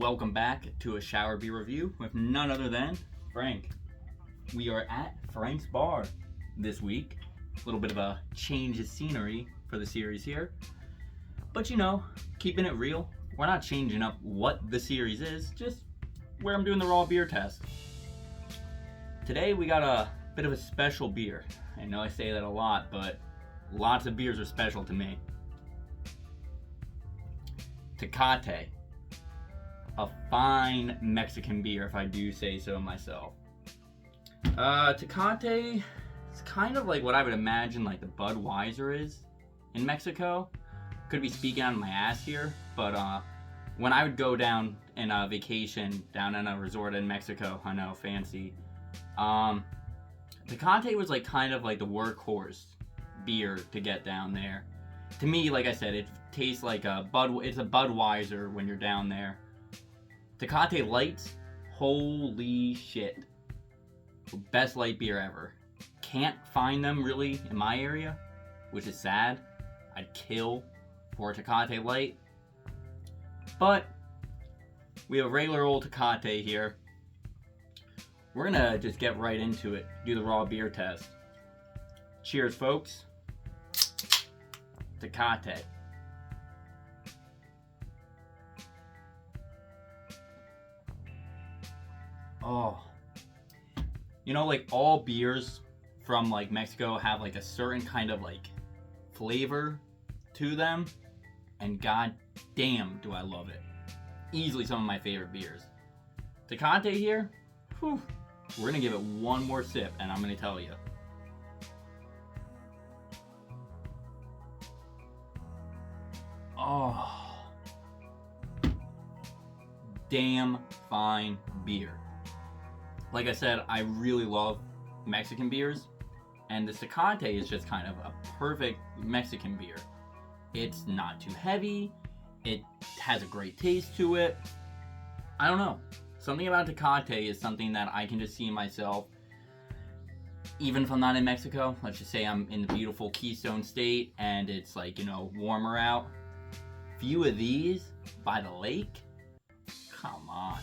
Welcome back to a shower beer review with none other than Frank. We are at Frank's Bar this week. A little bit of a change of scenery for the series here. But you know, keeping it real, we're not changing up what the series is, just where I'm doing the raw beer test. Today we got a bit of a special beer. I know I say that a lot, but lots of beers are special to me. Tecate. A fine Mexican beer, if I do say so myself. Tecate is kind of like what I would imagine like the Budweiser is in Mexico. Could be speaking out of my ass here, but when I would go down in a vacation down in a resort in Mexico, I know, fancy. Tecate was like kind of like the workhorse beer to get down there. To me, like I said, it tastes like it's a Budweiser when you're down there. Tecate Lights, holy shit. Best light beer ever. Can't find them really in my area, which is sad. I'd kill for a Tecate Light. But we have a regular old Tecate here. We're gonna just get right into it, do the raw beer test. Cheers, folks. Tecate. Oh, you know, like all beers from like Mexico have like a certain kind of like flavor to them, and god damn do I love it. Easily some of my favorite beers. Tecate here, whew, we're gonna give it one more sip and I'm gonna tell you. Oh, damn fine beer. Like I said, I really love Mexican beers, and the Tecate is just kind of a perfect Mexican beer. It's not too heavy, it has a great taste to it. I don't know. Something about Tecate is something that I can just see myself, even if I'm not in Mexico. Let's just say I'm in the beautiful Keystone State and it's like, you know, warmer out. Few of these by the lake, come on,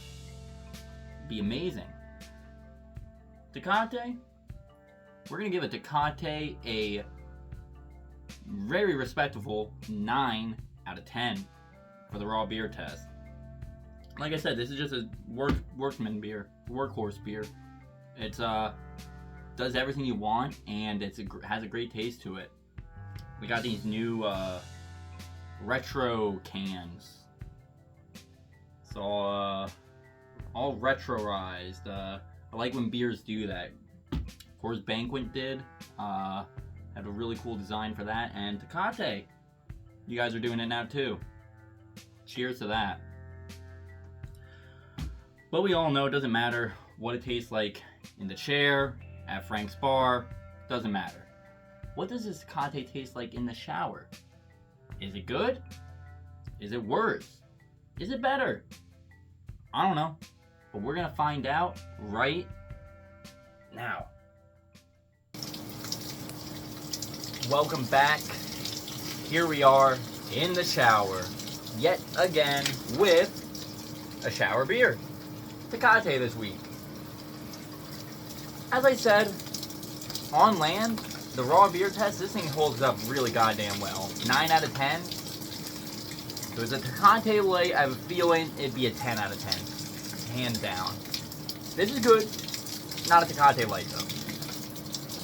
be amazing. Tecate, we're gonna give it Tecate a very respectable 9 out of 10 for the raw beer test. Like I said, this is just a workman beer, workhorse beer. It's does everything you want, and has a great taste to it. We got these new retro cans. So all retroized. I like when beers do that. Coors Banquet did. Had a really cool design for that. And Tecate, you guys are doing it now too. Cheers to that. But we all know it doesn't matter what it tastes like in the chair, at Frank's Bar. Doesn't matter. What does this Tecate taste like in the shower? Is it good? Is it worse? Is it better? I don't know. But we're gonna find out right now. Welcome back. Here we are in the shower, yet again with a shower beer. Tecate this week. As I said, on land, the raw beer test, this thing holds up really goddamn well. 9 out of 10. If it was a Tecate Light, I have a feeling it'd be a 10 out of 10. Hands down. This is good. Not a Tecate Light though.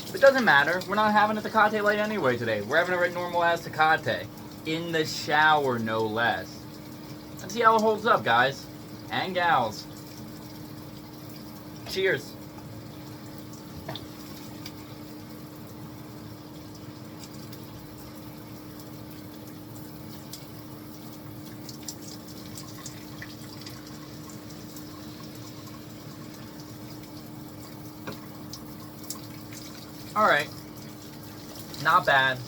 But it doesn't matter. We're not having a Tecate Light anyway today. We're having a normal ass Tecate. In the shower, no less. Let's see how it holds up, guys. And gals. Cheers. Alright, not bad.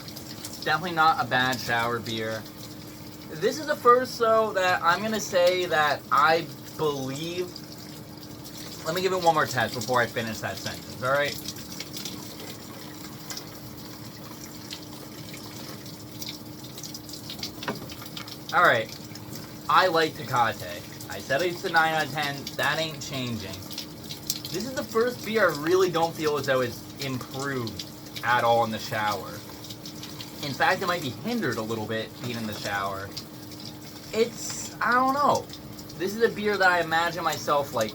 Definitely not a bad shower beer. This is the first, though, that I'm going to say that I believe... Let me give it one more test before I finish that sentence, alright? Alright, I like Tecate. I said it's a 9 out of 10. That ain't changing. This is the first beer I really don't feel as though it's improved at all in the shower. In fact, it might be hindered a little bit being in the shower. I don't know. This is a beer that I imagine myself like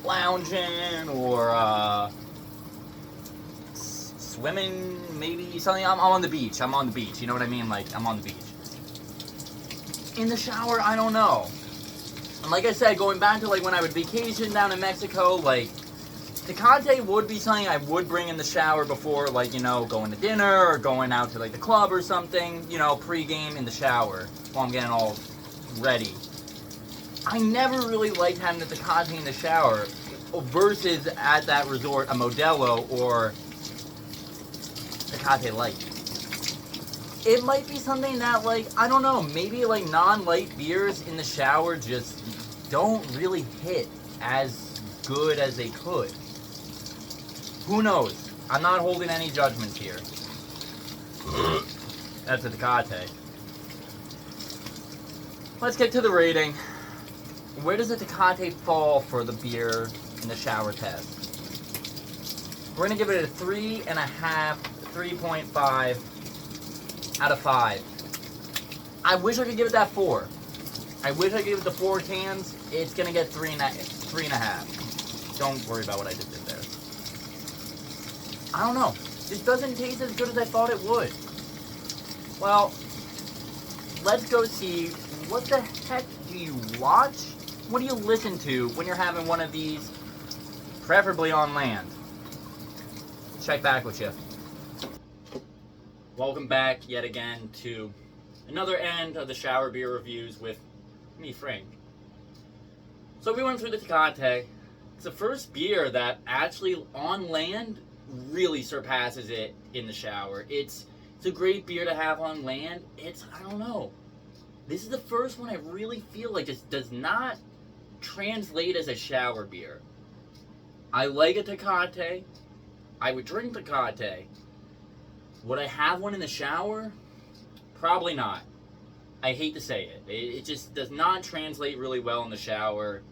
lounging or swimming, maybe something. I'm on the beach. I'm on the beach. You know what I mean? Like, I'm on the beach. In the shower, I don't know. And like I said, going back to like when I would vacation down in Mexico, like Tecate would be something I would bring in the shower before, like, you know, going to dinner or going out to like the club or something, you know, pre-game in the shower while I'm getting all ready. I never really liked having the Tecate in the shower versus at that resort a Modelo or Tecate Light. It might be something that, like, I don't know, maybe like non-light beers in the shower just don't really hit as good as they could. Who knows? I'm not holding any judgments here. That's a Tecate. Let's get to the rating. Where does the Tecate fall for the beer in the shower test? We're going to give it a 3.5, 3.5 out of 5. I wish I could give it that 4. I wish I could give it the 4 cans. It's going to get 3.5. Don't worry about what I just did there. I don't know. This doesn't taste as good as I thought it would. Well, let's go see, what the heck do you watch? What do you listen to when you're having one of these, preferably on land? Check back with you. Welcome back yet again to another end of the shower beer reviews with me, Frank. So we went through the Tecate. It's the first beer that actually on land really surpasses it in the shower. It's a great beer to have on land. I don't know. This is the first one I really feel like this does not translate as a shower beer. I like a Tecate. I would drink Tecate. Would I have one in the shower? Probably not. I hate to say it. It just does not translate really well in the shower.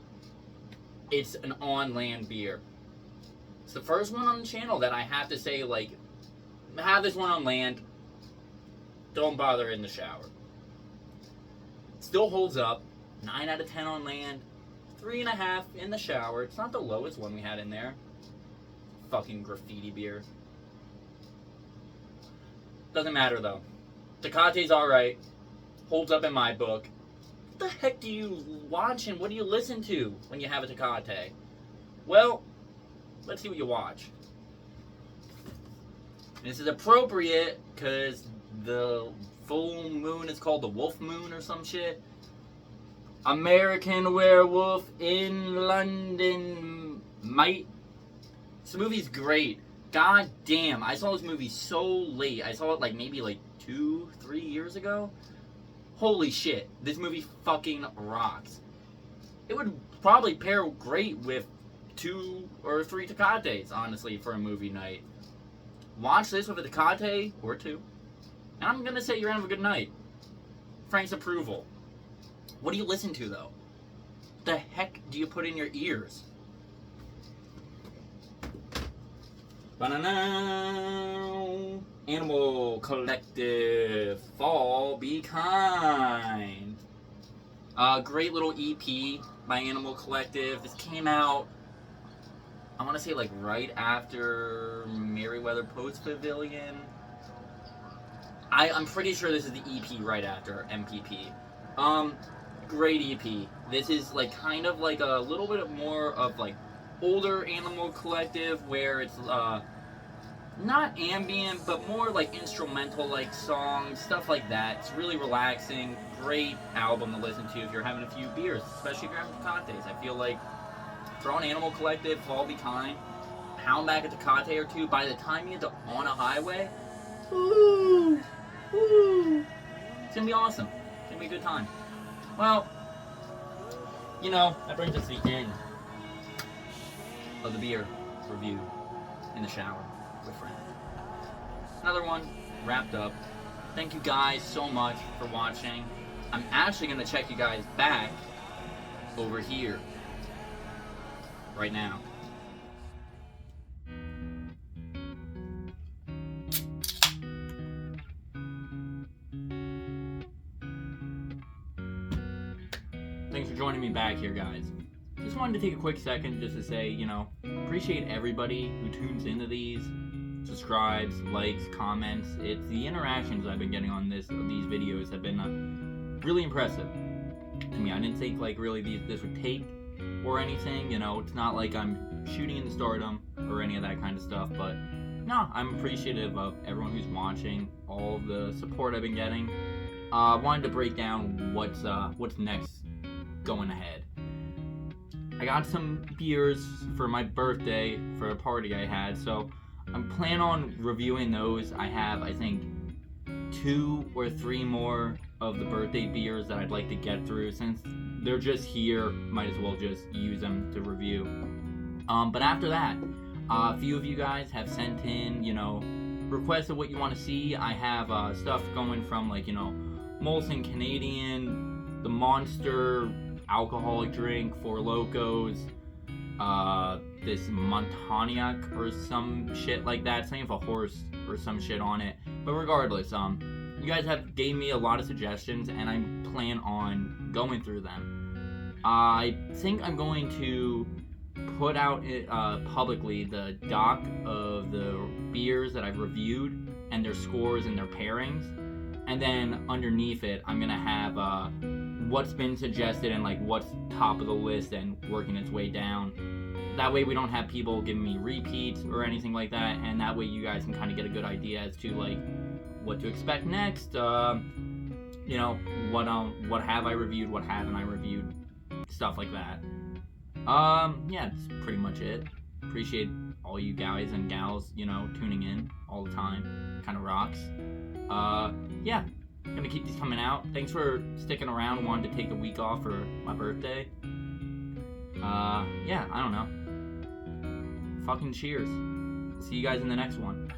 It's an on-land beer. It's the first one on the channel that I have to say, like, have this one on land. Don't bother in the shower. Still holds up. 9 out of 10 on land. 3.5 in the shower. It's not the lowest one we had in there. Fucking graffiti beer. Doesn't matter though. Tecate's alright. Holds up in my book. What the heck do you watch and what do you listen to when you have a Tecate? Well, let's see what you watch. This is appropriate because the full moon is called the Wolf Moon or some shit. American Werewolf in London, mate. This movie's great. God damn, I saw this movie so late. I saw it like maybe like 2-3 years ago. Holy shit, this movie fucking rocks. It would probably pair great with 2 or 3 Tecates, honestly, for a movie night. Watch this with a Tecate or 2, and I'm gonna say you're gonna have a good night. Frank's approval. What do you listen to though? What the heck do you put in your ears? Ba-na-na. Animal Collective, Fall Be Kind. Great little EP by Animal Collective. This came out, I want to say like right after Merriweather Post Pavilion. I'm pretty sure this is the EP right after MPP. Great EP. This is like kind of like a little bit more of like older Animal Collective where it's not ambient but more like instrumental like songs, stuff like that. It's really relaxing. Great album to listen to if you're having a few beers, especially if you're having Tecates. I feel like throw an Animal Collective, Fall Be Kind, pound back a Tecate or 2. By the time you get to On a Highway, woo, woo, it's gonna be awesome. It's gonna be a good time. Well, you know, that brings us to the end of the beer review in the shower with friends. Another one wrapped up. Thank you guys so much for watching. I'm actually going to check you guys back over here right now. Thanks for joining me back here, guys. Just wanted to take a quick second just to say, appreciate everybody who tunes into these, subscribes, likes, comments. It's the interactions I've been getting on these videos have been really impressive to me. I didn't think really this would take or anything. It's not like I'm shooting into stardom or any of that kind of stuff, but no, I'm appreciative of everyone who's watching, all of the support I've been getting. Wanted to break down what's next going ahead. I got some beers for my birthday for a party I had, so I'm planning on reviewing those. I have, I think, 2 or 3 more of the birthday beers that I'd like to get through. Since they're just here, might as well just use them to review. But after that, a few of you guys have sent in, requests of what you want to see. I have stuff going from Molson Canadian, the Monster alcoholic drink, Four Locos, this Montagnac or some shit like that, something of a horse or some shit on it. But regardless, you guys gave me a lot of suggestions, and I plan on going through them. I think I'm going to put out publicly the doc of the beers that I've reviewed and their scores and their pairings, and then underneath it I'm gonna have what's been suggested and what's top of the list and working its way down. That way we don't have people giving me repeats or anything like that, and that way you guys can kind of get a good idea as to what to expect next. What have I reviewed, what haven't I reviewed, stuff like that. Yeah, that's pretty much it. Appreciate all you guys and gals, tuning in all the time. Kind of rocks. Yeah. Gonna keep these coming out. Thanks for sticking around. Wanted to take a week off for my birthday. Yeah, I don't know. Fucking cheers. See you guys in the next one.